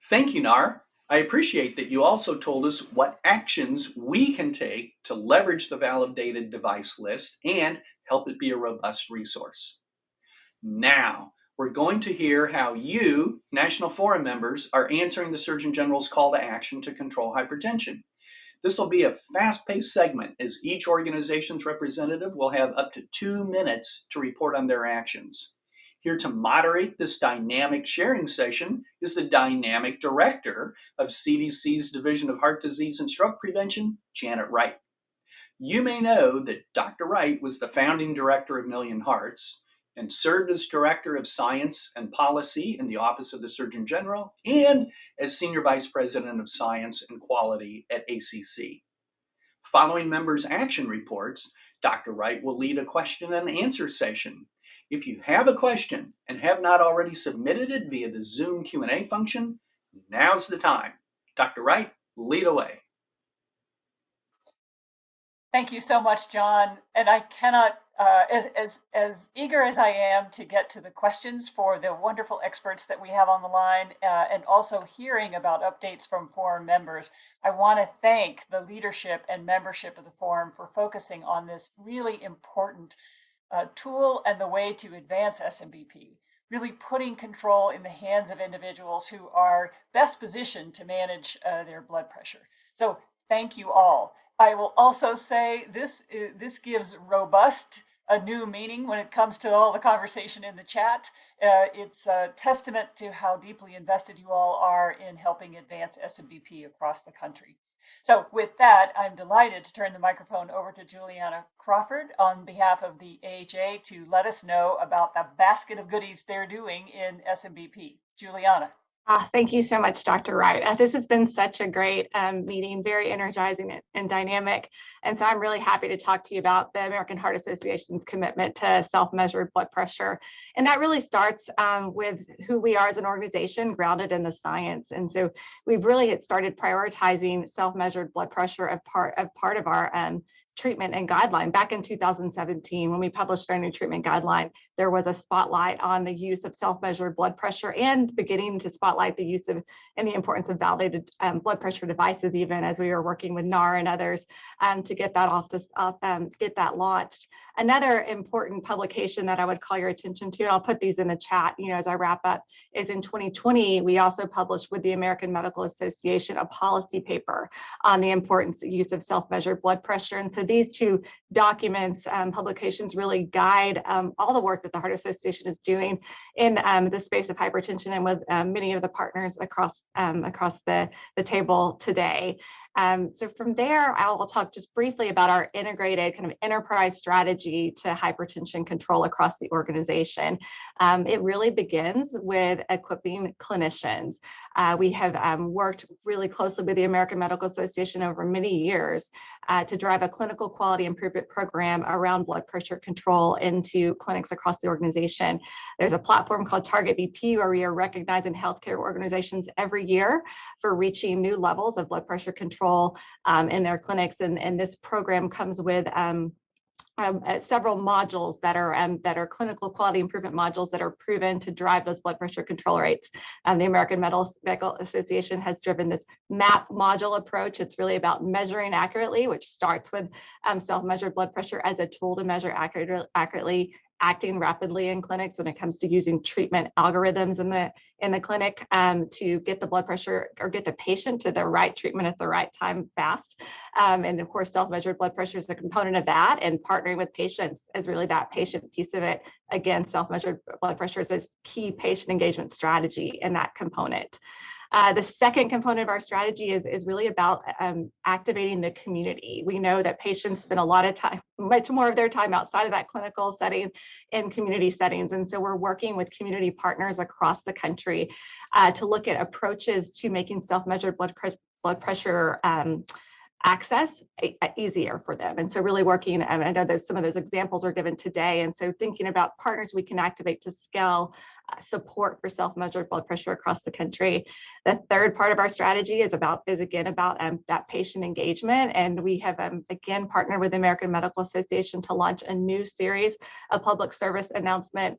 Thank you, Nar. I appreciate that you also told us what actions we can take to leverage the validated device list and help it be a robust resource. Now, we're going to hear how you, National Forum members, are answering the Surgeon General's call to action to control hypertension. This will be a fast-paced segment as each organization's representative will have up to 2 minutes to report on their actions. Here to moderate this dynamic sharing session is the dynamic director of CDC's Division of Heart Disease and Stroke Prevention, Janet Wright. You may know that Dr. Wright was the founding director of Million Hearts and served as Director of Science and Policy in the Office of the Surgeon General and as Senior Vice President of Science and Quality at ACC. Following members' action reports, Dr. Wright will lead a question and answer session. If you have a question and have not already submitted it via the Zoom Q&A function, now's the time. Dr. Wright, lead away. Thank you so much, John. And I cannot, as eager as I am to get to the questions for the wonderful experts that we have on the line, and also hearing about updates from forum members, I want to thank the leadership and membership of the forum for focusing on this really important tool and the way to advance SMBP, really putting control in the hands of individuals who are best positioned to manage their blood pressure. So thank you all. I will also say this gives robust a new meaning when it comes to all the conversation in the chat. It's a testament to how deeply invested you all are in helping advance SMBP across the country. So with that, I'm delighted to turn the microphone over to Juliana Crawford on behalf of the AHA to let us know about the basket of goodies they're doing in SMBP. Juliana. Thank you so much, Dr. Wright. This has been such a great meeting, very energizing and dynamic. And so I'm really happy to talk to you about the American Heart Association's commitment to self-measured blood pressure. And that really starts with who we are as an organization, grounded in the science. And so we've really started prioritizing self-measured blood pressure as part of our treatment and guideline. Back in 2017, when we published our new treatment guideline, there was a spotlight on the use of self-measured blood pressure and beginning to spotlight the use of and the importance of validated blood pressure devices, even as we were working with NAR and others to get that get that launched. Another important publication that I would call your attention to, and I'll put these in the chat, as I wrap up, is in 2020, we also published with the American Medical Association a policy paper on the importance of use of self-measured blood pressure. And so these two documents, publications really guide all the work that the Heart Association is doing in the space of hypertension and with many of the partners across the table today. So from there, I'll talk just briefly about our integrated kind of enterprise strategy to hypertension control across the organization. It really begins with equipping clinicians. We have worked really closely with the American Medical Association over many years to drive a clinical quality improvement program around blood pressure control into clinics across the organization. There's a platform called Target BP where we are recognizing healthcare organizations every year for reaching new levels of blood pressure control in their clinics. And this program comes with several modules that are clinical quality improvement modules that are proven to drive those blood pressure control rates. The American Medical Association has driven this MAP module approach. It's really about measuring accurately, which starts with self-measured blood pressure as a tool to measure accurately, acting rapidly in clinics when it comes to using treatment algorithms in the clinic to get the blood pressure or get the patient to the right treatment at the right time fast. And of course, self-measured blood pressure is a component of that, and partnering with patients is really that patient piece of it. Again, self-measured blood pressure is a key patient engagement strategy in that component. The second component of our strategy is really about activating the community. We know that patients spend a lot of time, much more of their time outside of that clinical setting in community settings. And so we're working with community partners across the country to look at approaches to making self-measured blood pressure access easier for them. And so really working, and I know that some of those examples are given today. And so thinking about partners we can activate to scale support for self-measured blood pressure across the country. The third part of our strategy is again about that patient engagement. And we have again partnered with the American Medical Association to launch a new series of public service announcement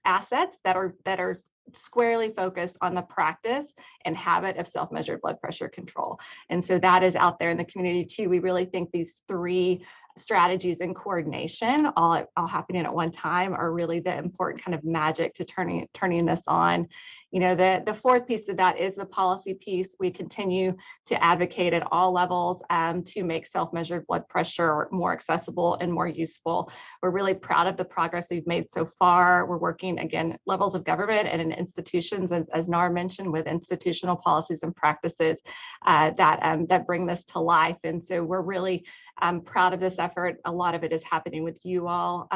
assets that are squarely focused on the practice and habit of self-measured blood pressure control. And so that is out there in the community too. We really think these three strategies in coordination, all happening at one time, are really the important kind of magic to turning this on. You know, the fourth piece of that is the policy piece. We continue to advocate at all levels to make self-measured blood pressure more accessible and more useful. We're really proud of the progress we've made so far. We're working, again, levels of government and in institutions, as Nar mentioned, with institutional policies and practices that bring this to life. And so we're really proud of this effort. A lot of it is happening with you all.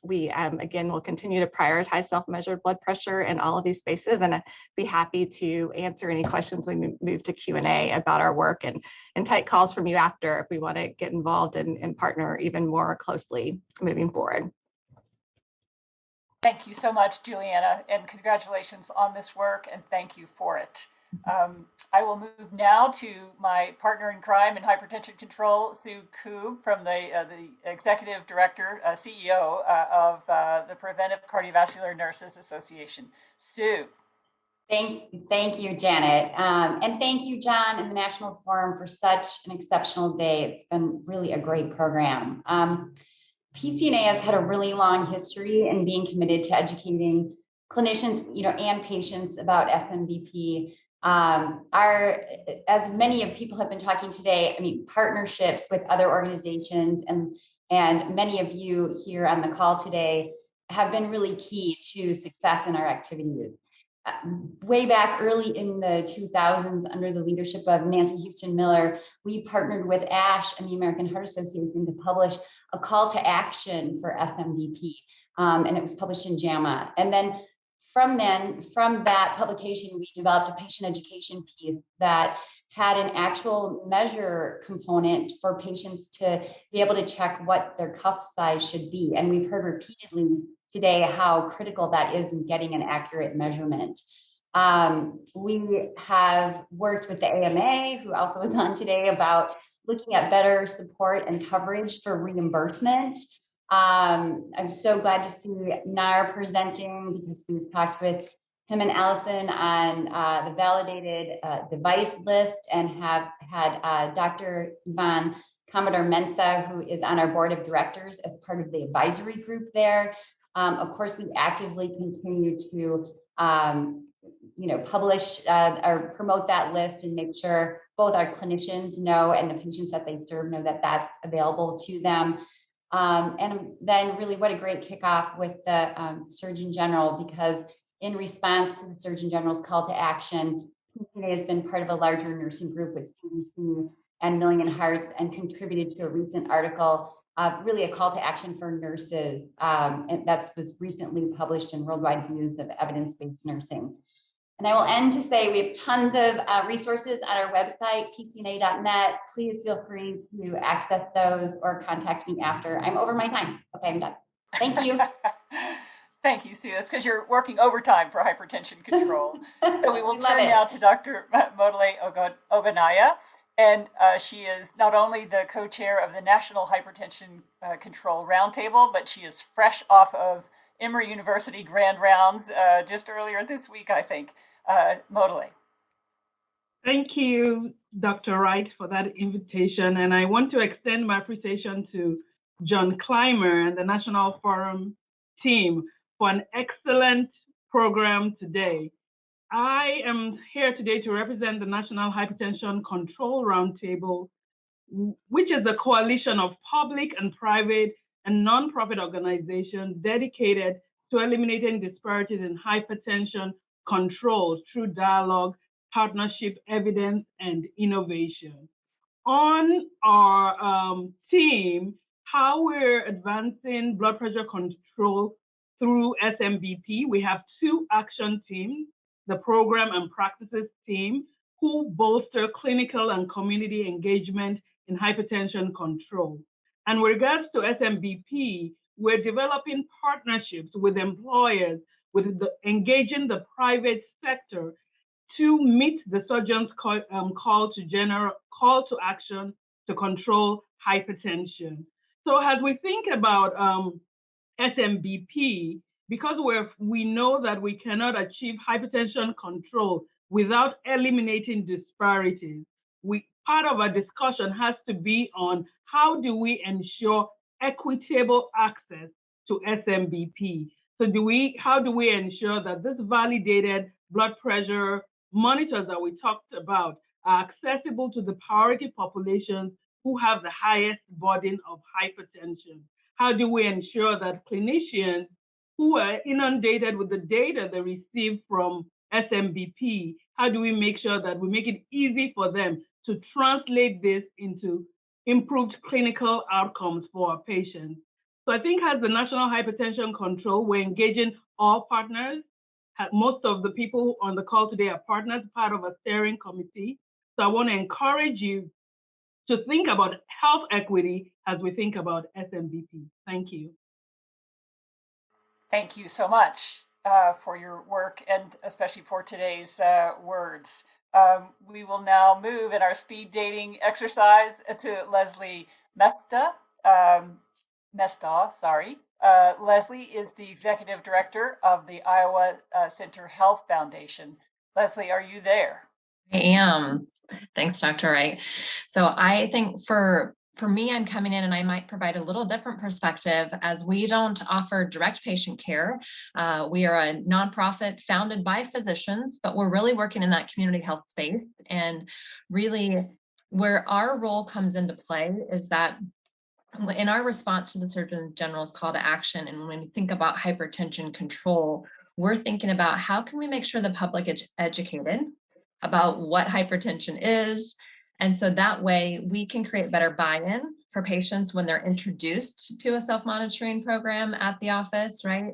We, again, will continue to prioritize self-measured blood pressure in all of these spaces, and I'd be happy to answer any questions when we move to Q&A about our work, and take calls from you after if we want to get involved and partner even more closely moving forward. Thank you so much, Juliana, and congratulations on this work, and thank you for it. I will move now to my partner in crime in hypertension control, Sue Koob, from the Executive Director, CEO of the Preventive Cardiovascular Nurses Association. Sue. Thank you, Janet. And thank you, John, and the National Forum for such an exceptional day. It's been really a great program. PCNA has had a really long history in being committed to educating clinicians, and patients about SMBP. As many of people have been talking today, partnerships with other organizations and many of you here on the call today have been really key to success in our activities. Way back early in the 2000s, under the leadership of Nancy Houston Miller, we partnered with ASH and the American Heart Association to publish a call to action for SMBP, and it was published in JAMA. And then from that publication, we developed a patient education piece that had an actual measure component for patients to be able to check what their cuff size should be. And we've heard repeatedly today how critical that is in getting an accurate measurement. We have worked with the AMA, who also is on today, about looking at better support and coverage for reimbursement. I'm so glad to see Nar presenting, because we've talked with him and Allison on the validated device list, and have had Dr. Yvonne Commodore-Mensah, who is on our board of directors as part of the advisory group there. Of course, we actively continue to publish or promote that list and make sure both our clinicians know and the patients that they serve know that that's available to them. And then really what a great kickoff with the Surgeon General, because in response to the Surgeon General's call to action, PCNA has been part of a larger nursing group with CDC and Million Hearts, and contributed to a recent article, really a call to action for nurses. And that was recently published in Worldwide Views of Evidence-Based Nursing. And I will end to say we have tons of resources on our website, pcna.net. Please feel free to access those or contact me after. I'm over my time. Okay, I'm done. Thank you. Thank you, Sue. That's because you're working overtime for hypertension control. So we will turn now to Dr. Modele Oganaya. And she is not only the co-chair of the National Hypertension Control Roundtable, but she is fresh off of Emory University Grand Rounds just earlier this week, I think. Modele. Thank you, Dr. Wright, for that invitation. And I want to extend my appreciation to John Clymer and the National Forum team for an excellent program today. I am here today to represent the National Hypertension Control Roundtable, which is a coalition of public and private and nonprofit organizations dedicated to eliminating disparities in hypertension control through dialogue, partnership, evidence, and innovation. On our team, how we're advancing blood pressure control through SMBP, we have two action teams, the program and practices team, who bolster clinical and community engagement in hypertension control. And with regards to SMBP, we're developing partnerships with employers, engaging the private sector to meet the surgeon's call to action to control hypertension. So as we think about SMBP, because we know that we cannot achieve hypertension control without eliminating disparities, part of our discussion has to be on how do we ensure equitable access to SMBP. So how do we ensure that this validated blood pressure monitors that we talked about are accessible to the priority populations who have the highest burden of hypertension? How do we ensure that clinicians who are inundated with the data they receive from SMBP, how do we make sure that we make it easy for them to translate this into improved clinical outcomes for our patients? So I think as the National Hypertension Control, we're engaging all partners. Most of the people on the call today are partners, part of a steering committee. So I want to encourage you to think about health equity as we think about SMBP. Thank you. Thank you so much for your work and especially for today's words. We will now move in our speed dating exercise to Leslie Mesta. Leslie is the Executive Director of the Iowa Center Health Foundation. Leslie, are you there? I am. Thanks, Dr. Wright. So I think for me, I'm coming in and I might provide a little different perspective as we don't offer direct patient care. We are a nonprofit founded by physicians, but we're really working in that community health space. And really where our role comes into play is that in our response to the Surgeon General's call to action, and when we think about hypertension control, we're thinking about how can we make sure the public is educated about what hypertension is. And so that way we can create better buy-in for patients when they're introduced to a self-monitoring program at the office, right?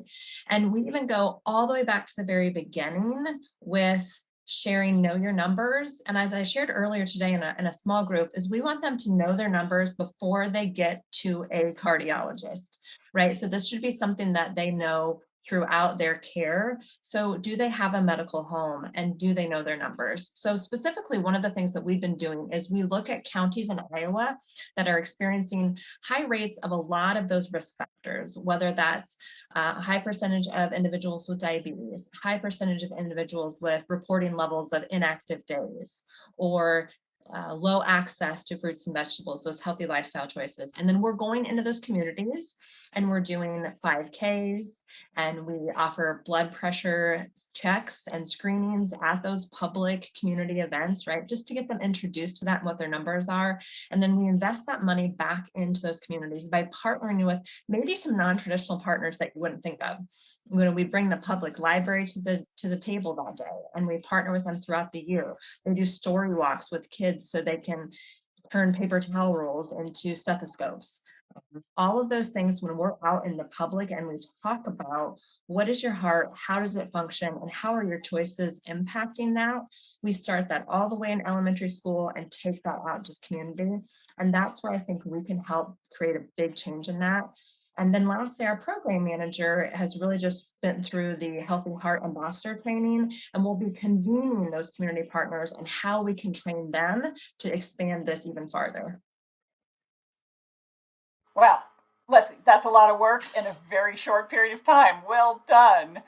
And we even go all the way back to the very beginning with sharing know your numbers. And as I shared earlier today in a small group, is we want them to know their numbers before they get to a cardiologist, right? So this should be something that they know throughout their care. So do they have a medical home and do they know their numbers? So specifically, one of the things that we've been doing is we look at counties in Iowa that are experiencing high rates of a lot of those risk factors, whether that's a high percentage of individuals with diabetes, high percentage of individuals with reporting levels of inactive days, or low access to fruits and vegetables, those healthy lifestyle choices. And then we're going into those communities and we're doing 5Ks, and we offer blood pressure checks and screenings at those public community events, right? Just to get them introduced to that and what their numbers are. And then we invest that money back into those communities by partnering with maybe some non-traditional partners that you wouldn't think of. We bring the public library to the table that day, and we partner with them throughout the year. They do story walks with kids so they can turn paper towel rolls into stethoscopes. All of those things, when we're out in the public and we talk about what is your heart, how does it function, and how are your choices impacting that, we start that all the way in elementary school and take that out to the community. And that's where I think we can help create a big change in that. And then lastly, our program manager has really just been through the Healthy Heart Ambassador training, and we'll be convening those community partners and how we can train them to expand this even farther. Well, Leslie, that's a lot of work in a very short period of time. Well done.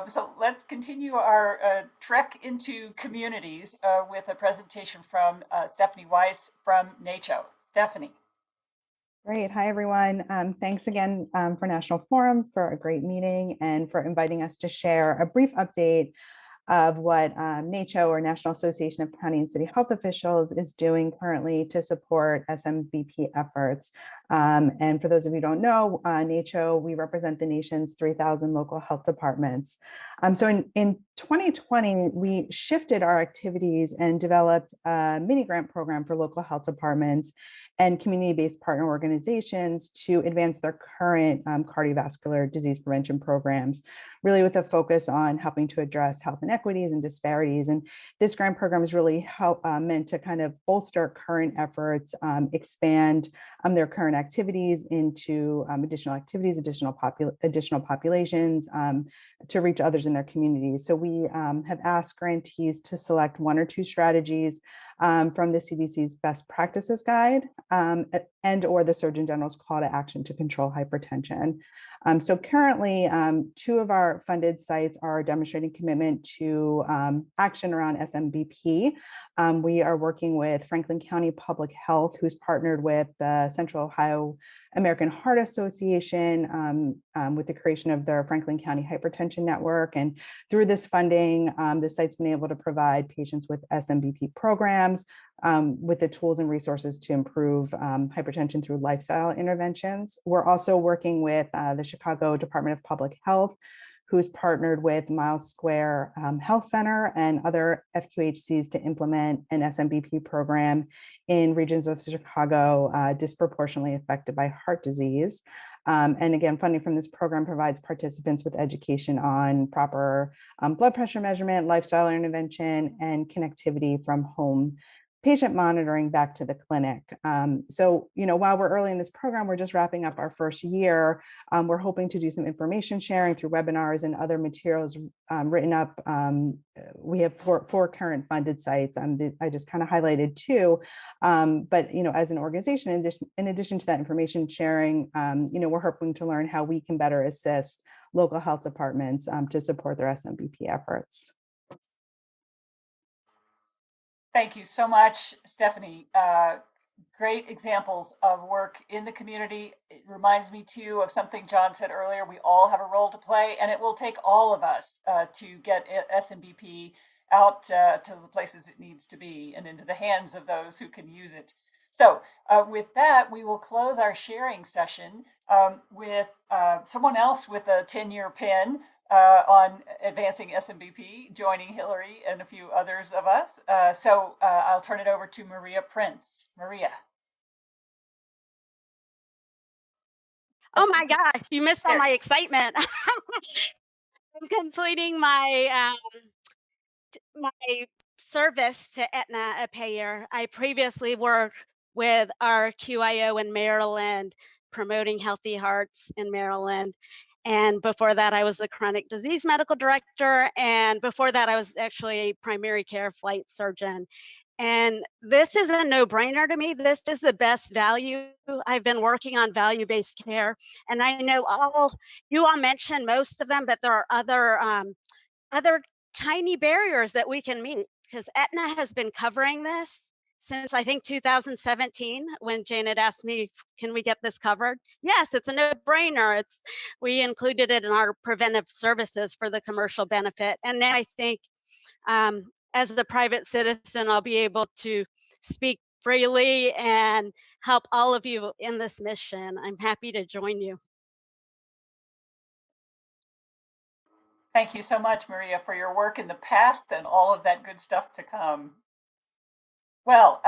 So let's continue our trek into communities with a presentation from Stephanie Weiss from NACHO. Stephanie. Great. Hi, everyone. Thanks again for National Forum for a great meeting and for inviting us to share a brief update of what NACHO, or National Association of County and City Health Officials, is doing currently to support SMBP efforts. And for those of you who don't know, NACHO, we represent the nation's 3,000 local health departments. So in 2020, we shifted our activities and developed a mini grant program for local health departments and community-based partner organizations to advance their current cardiovascular disease prevention programs, really with a focus on helping to address health inequities and disparities. And this grant program is really meant to kind of bolster current efforts, expand their current activities into additional activities, additional populations to reach others in their communities. So we have asked grantees to select one or two strategies from the CDC's best practices guide and or the Surgeon General's call to action to control hypertension. So currently, 2 of our funded sites are demonstrating commitment to action around SMBP. We are working with Franklin County Public Health, who's partnered with the Central Ohio American Heart Association with the creation of their Franklin County Hypertension Network. And through this funding, the site's been able to provide patients with SMBP programs with the tools and resources to improve hypertension through lifestyle interventions. We're also working with the Chicago Department of Public Health, who's partnered with Miles Square Health Center and other FQHCs to implement an SMBP program in regions of Chicago disproportionately affected by heart disease. And again, funding from this program provides participants with education on proper blood pressure measurement, lifestyle intervention, and connectivity from home patient monitoring back to the clinic. So, while we're early in this program, we're just wrapping up our first year. We're hoping to do some information sharing through webinars and other materials written up. We have four current funded sites. I just kind of highlighted 2, but as an organization, in addition to that information sharing, we're hoping to learn how we can better assist local health departments to support their SMBP efforts. Thank you so much, Stephanie. Great examples of work in the community. It reminds me too of something John said earlier. We all have a role to play, and it will take all of us to get SMBP out to the places it needs to be and into the hands of those who can use it. So with that, we will close our sharing session with someone else with a 10-year pin on advancing SMBP, joining Hillary and a few others of us. So I'll turn it over to Maria Prince. Maria. Oh my gosh, you missed all my excitement. I'm completing my my service to Aetna, a payer. I previously worked with our QIO in Maryland, promoting healthy hearts in Maryland. And before that, I was the chronic disease medical director. And before that, I was actually a primary care flight surgeon. And this is a no-brainer to me. This is the best value. I've been working on value-based care. And I know you all mentioned most of them, but there are other tiny barriers that we can meet, because Aetna has been covering this since I think 2017, when Janet asked me, can we get this covered? Yes, it's a no-brainer. We included it in our preventive services for the commercial benefit. And then I think as a private citizen, I'll be able to speak freely and help all of you in this mission. I'm happy to join you. Thank you so much, Maria, for your work in the past and all of that good stuff to come. Well,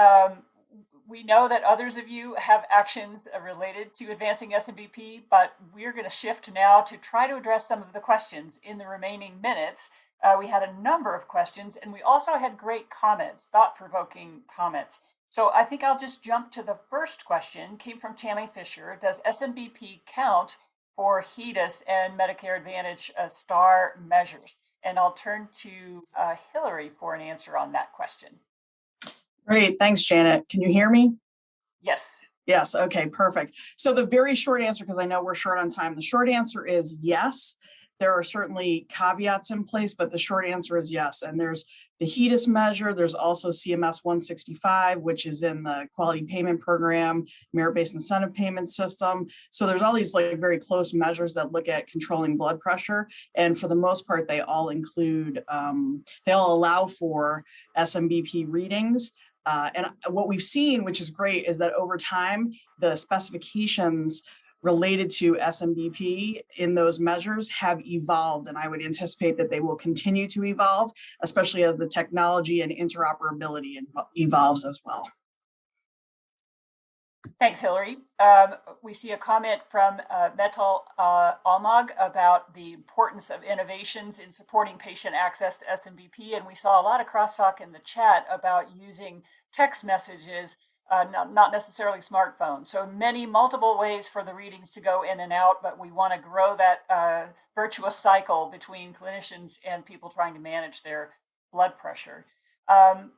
we know that others of you have actions related to advancing SMBP, but we're going to shift now to try to address some of the questions in the remaining minutes. We had a number of questions, and we also had great comments, thought-provoking comments. So I think I'll just jump to the first question. Came from Tammy Fisher. Does SMBP count for HEDIS and Medicare Advantage STAR measures? And I'll turn to Hillary for an answer on that question. Great, thanks, Janet. Can you hear me? Yes. Yes, okay, perfect. So the very short answer, because I know we're short on time, the short answer is yes. There are certainly caveats in place, but the short answer is yes. And there's the HEDIS measure. There's also CMS 165, which is in the quality payment program, merit-based incentive payment system. So there's all these very close measures that look at controlling blood pressure. And for the most part, they all include, they all allow for SMBP readings. And what we've seen, which is great, is that over time, the specifications related to SMBP in those measures have evolved, and I would anticipate that they will continue to evolve, especially as the technology and interoperability evolves as well. Thanks, Hillary. We see a comment from Metal Almag about the importance of innovations in supporting patient access to SMBP, and we saw a lot of crosstalk in the chat about using text messages, not necessarily smartphones. So multiple ways for the readings to go in and out, but we want to grow that virtuous cycle between clinicians and people trying to manage their blood pressure.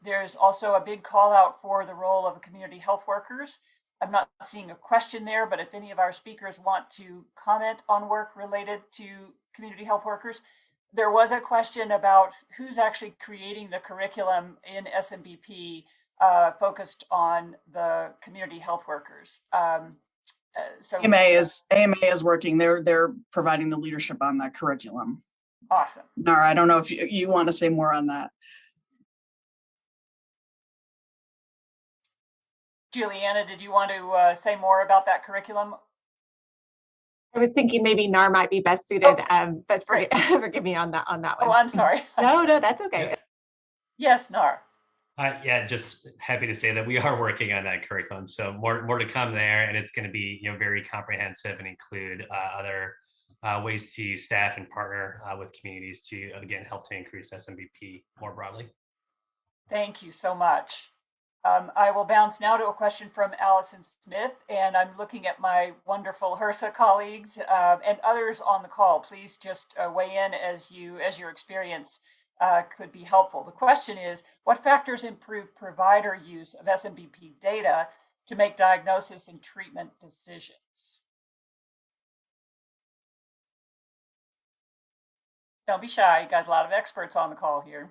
There's also a big call out for the role of community health workers. I'm not seeing a question there, but if any of our speakers want to comment on work related to community health workers, there was a question about who's actually creating the curriculum in Smbp focused on the community health workers. So AMA is working. They're providing the leadership on that curriculum. Awesome. Nara, I don't know if you want to say more on that. Juliana, did you want to say more about that curriculum? I was thinking maybe NAR might be best suited, but forgive me on that one. Oh, I'm sorry. No, that's okay. Yes, NAR. Yeah, just happy to say that we are working on that curriculum. So more to come there, and it's going to be very comprehensive and include other ways to staff and partner with communities to again help to increase Smbp more broadly. Thank you so much. I will bounce now to a question from Allison Smith, and I'm looking at my wonderful HRSA colleagues and others on the call. Please just weigh in as your experience could be helpful. The question is, what factors improve provider use of Smbp data to make diagnosis and treatment decisions? Don't be shy, you guys, a lot of experts on the call here.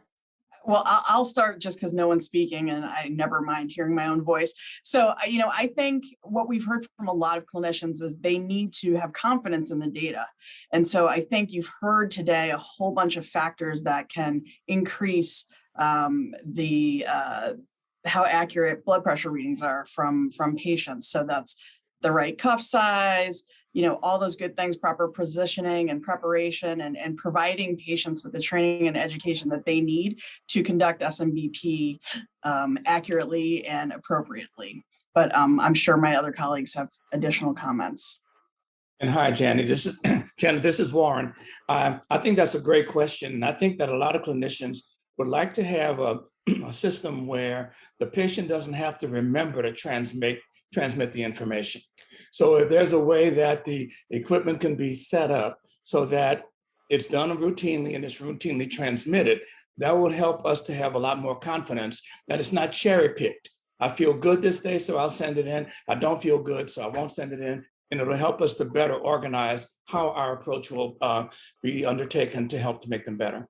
Well, I'll start just because no one's speaking and I never mind hearing my own voice. So, I think what we've heard from a lot of clinicians is they need to have confidence in the data. And so I think you've heard today a whole bunch of factors that can increase how accurate blood pressure readings are from patients. So that's the right cuff size, all those good things, proper positioning and preparation, and providing patients with the training and education that they need to conduct Smbp accurately and appropriately. But I'm sure my other colleagues have additional comments. And hi, Janet. This is Warren. I think that's a great question. And I think that a lot of clinicians would like to have a system where the patient doesn't have to remember to transmit the information. So if there's a way that the equipment can be set up so that it's done routinely and it's routinely transmitted, that would help us to have a lot more confidence that it's not cherry picked. I feel good this day, so I'll send it in. I don't feel good, so I won't send it in. And it'll help us to better organize how our approach will be undertaken to help to make them better.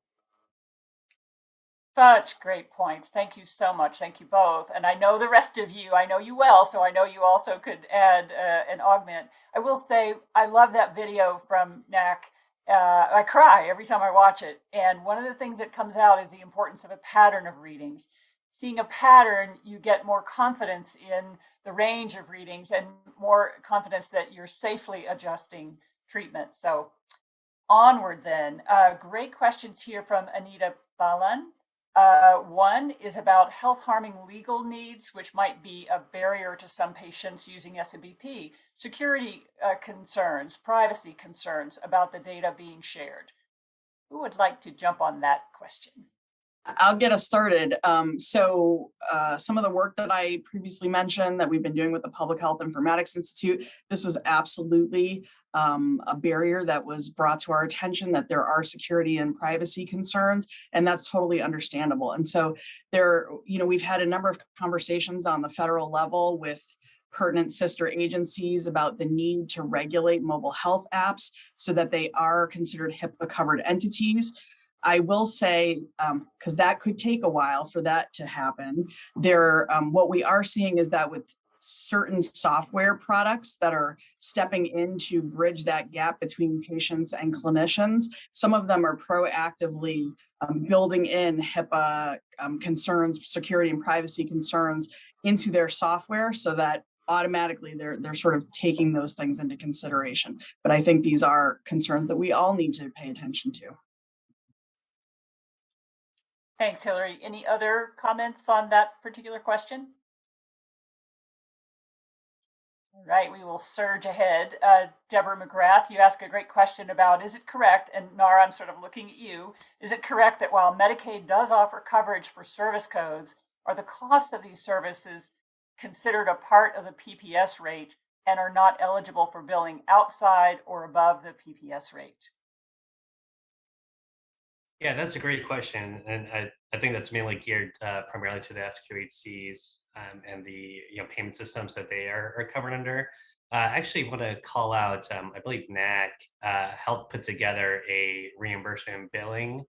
Such great points. Thank you so much. Thank you both. And I know the rest of you, I know you well, so I know you also could add and augment. I will say, I love that video from NAC. I cry every time I watch it. And one of the things that comes out is the importance of a pattern of readings. Seeing a pattern, you get more confidence in the range of readings and more confidence that you're safely adjusting treatment. So onward then. Great questions here from Anita Balan. One is about health harming legal needs, which might be a barrier to some patients using Smbp, security concerns, privacy concerns about the data being shared. Who would like to jump on that question? I'll get us started. So some of the work that I previously mentioned that we've been doing with the Public Health Informatics Institute, this was absolutely a barrier that was brought to our attention, that there are security and privacy concerns, and that's totally understandable. And so we've had a number of conversations on the federal level with pertinent sister agencies about the need to regulate mobile health apps so that they are considered HIPAA covered entities. I will say, because that could take a while for that to happen, what we are seeing is that with certain software products that are stepping in to bridge that gap between patients and clinicians, some of them are proactively building in HIPAA concerns, security and privacy concerns into their software so that automatically they're sort of taking those things into consideration. But I think these are concerns that we all need to pay attention to. Thanks, Hillary. Any other comments on that particular question? All right, we will surge ahead. Deborah McGrath, you asked a great question about, is it correct, and Nara, I'm sort of looking at you, is it correct that while Medicaid does offer coverage for service codes, are the costs of these services considered a part of the PPS rate and are not eligible for billing outside or above the PPS rate? Yeah, that's a great question, and I think that's mainly geared primarily to the FQHCs and the payment systems that they are covered under. I actually want to call out, I believe NAC helped put together a reimbursement and billing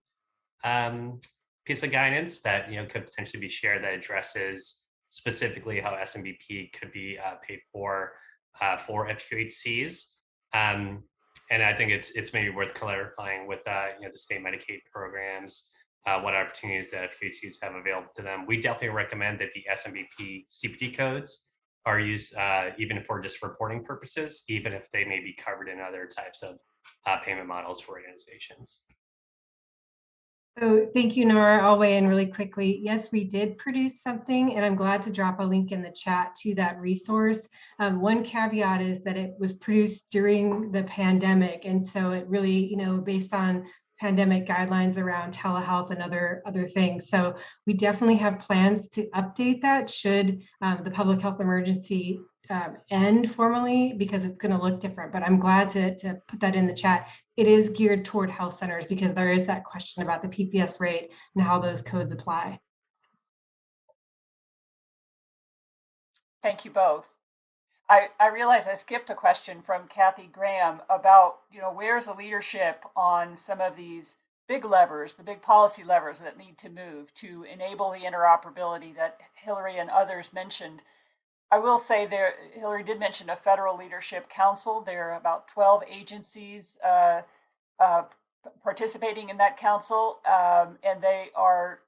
piece of guidance that could potentially be shared that addresses specifically how SMBP could be paid for FQHCs. And I think it's maybe worth clarifying with the state Medicaid programs, what opportunities that FQHCs have available to them. We definitely recommend that the SMBP CPT codes are used even for just reporting purposes, even if they may be covered in other types of payment models for organizations. So thank you, Nora. I'll weigh in really quickly. Yes, we did produce something, and I'm glad to drop a link in the chat to that resource. One caveat is that it was produced during the pandemic, and so it really, based on pandemic guidelines around telehealth and other things. So we definitely have plans to update that should the public health emergency end formally, because it's going to look different. But I'm glad to put that in the chat. It is geared toward health centers because there is that question about the PPS rate and how those codes apply. Thank you both. I realize I skipped a question from Kathy Graham about, where's the leadership on some of these big levers, the big policy levers that need to move to enable the interoperability that Hillary and others mentioned. I will say Hillary did mention a federal leadership council. There are about 12 agencies participating in that council, and they are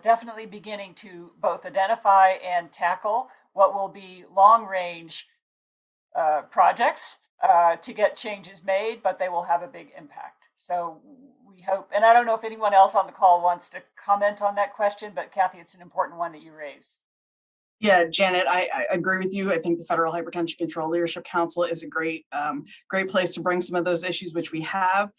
definitely beginning to both identify and tackle what will be long-range projects to get changes made, but they will have a big impact. So we hope, and I don't know if anyone else on the call wants to comment on that question, but Kathy, it's an important one that you raise. Yeah, Janet, I agree with you. I think the Federal Hypertension Control Leadership Council is a great place to bring some of those issues, which we have.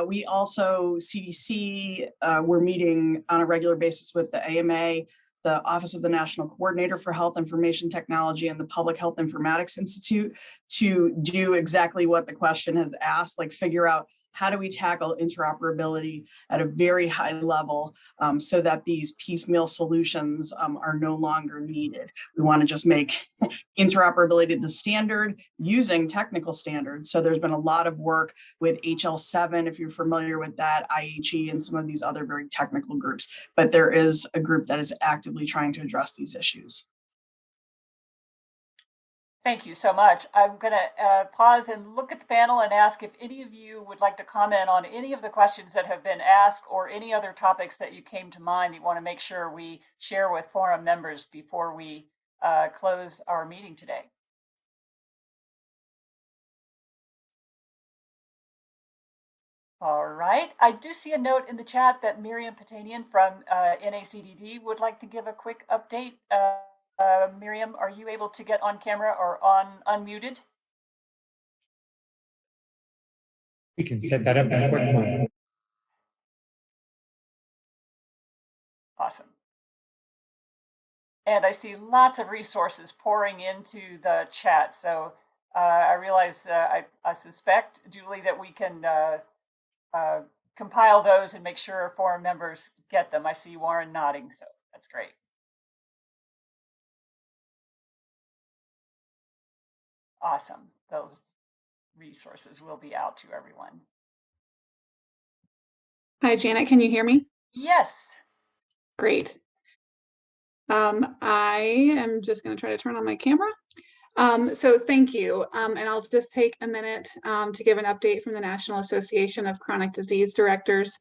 We also, CDC, we're meeting on a regular basis with the AMA, the Office of the National Coordinator for Health Information Technology, and the Public Health Informatics Institute to do exactly what the question has asked, like figure out how do we tackle interoperability at a very high level so that these piecemeal solutions are no longer needed. We want to just make interoperability the standard using technical standards. So there's been a lot of work with HL7, if you're familiar with that, IHE, and some of these other very technical groups. But there is a group that is actively trying to address these issues. Thank you so much. I'm going to pause and look at the panel and ask if any of you would like to comment on any of the questions that have been asked or any other topics that you came to mind that you want to make sure we share with forum members before we close our meeting today. All right. I do see a note in the chat that Miriam Patanian from NACDD would like to give a quick update. Miriam, are you able to get on camera or unmuted? We can set that up in a quick moment. Awesome. And I see lots of resources pouring into the chat. So I realize I suspect, Julie, that we can compile those and make sure forum members get them. I see Warren nodding, so that's great. Awesome. Those resources will be out to everyone. Hi, Janet, can you hear me? Yes. Great. I am just going to try to turn on my camera. So thank you. And I'll just take a minute to give an update from the National Association of Chronic Disease Directors.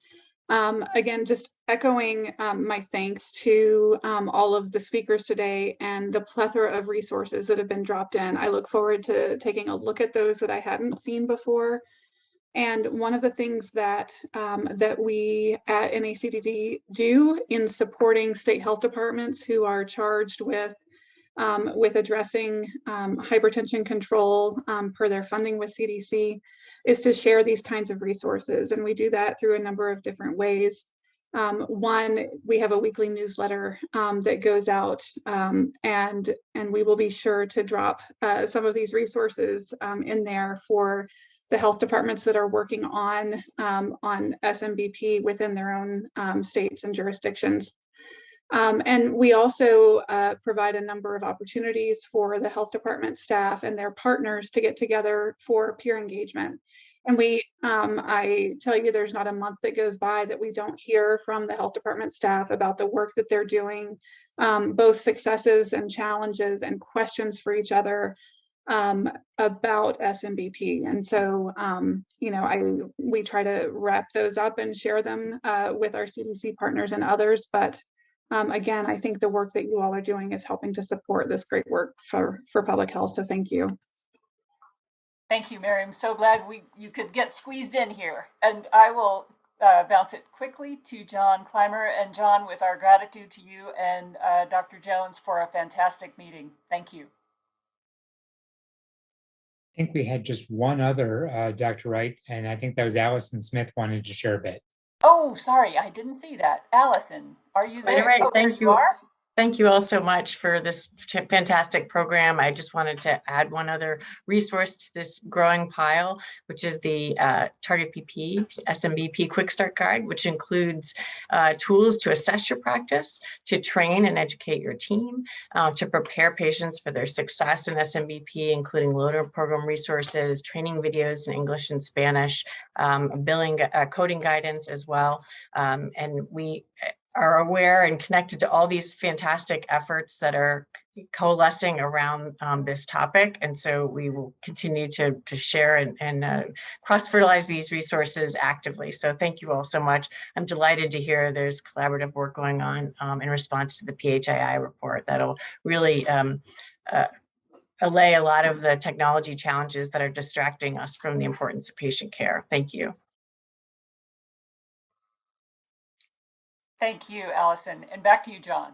Again, just echoing my thanks to all of the speakers today and the plethora of resources that have been dropped in. I look forward to taking a look at those that I hadn't seen before. And one of the things that that we at NACDD do in supporting state health departments who are charged with addressing hypertension control per their funding with CDC is to share these kinds of resources. And we do that through a number of different ways. One, we have a weekly newsletter that goes out and we will be sure to drop some of these resources in there for the health departments that are working on SMBP within their own states and jurisdictions. And we also provide a number of opportunities for the health department staff and their partners to get together for peer engagement. And I tell you, there's not a month that goes by that we don't hear from the health department staff about the work that they're doing, both successes and challenges and questions for each other about SMBP. And so, we try to wrap those up and share them with our CDC partners and others. But again, I think the work that you all are doing is helping to support this great work for public health. So thank you. Thank you, Mary. I'm so glad you could get squeezed in here. And I will bounce it quickly to John Clymer. And John, with our gratitude to you and Dr. Jones for a fantastic meeting. Thank you. I think we had just one other, Dr. Wright, and I think that was Allison Smith wanted to share a bit. Oh, sorry, I didn't see that. Allison, are you there? Right, oh, thank you. Are? Thank you all so much for this fantastic program. I just wanted to add one other resource to this growing pile, which is the Target PP SMBP Quick Start Guide, which includes tools to assess your practice, to train and educate your team, to prepare patients for their success in SMBP, including loader program resources, training videos in English and Spanish, billing, coding guidance as well. And we are aware and connected to all these fantastic efforts that are coalescing around this topic. And so we will continue to share and cross-fertilize these resources actively. So thank you all so much. I'm delighted to hear there's collaborative work going on in response to the PHII report that'll really allay a lot of the technology challenges that are distracting us from the importance of patient care. Thank you. Thank you, Allison. And back to you, John.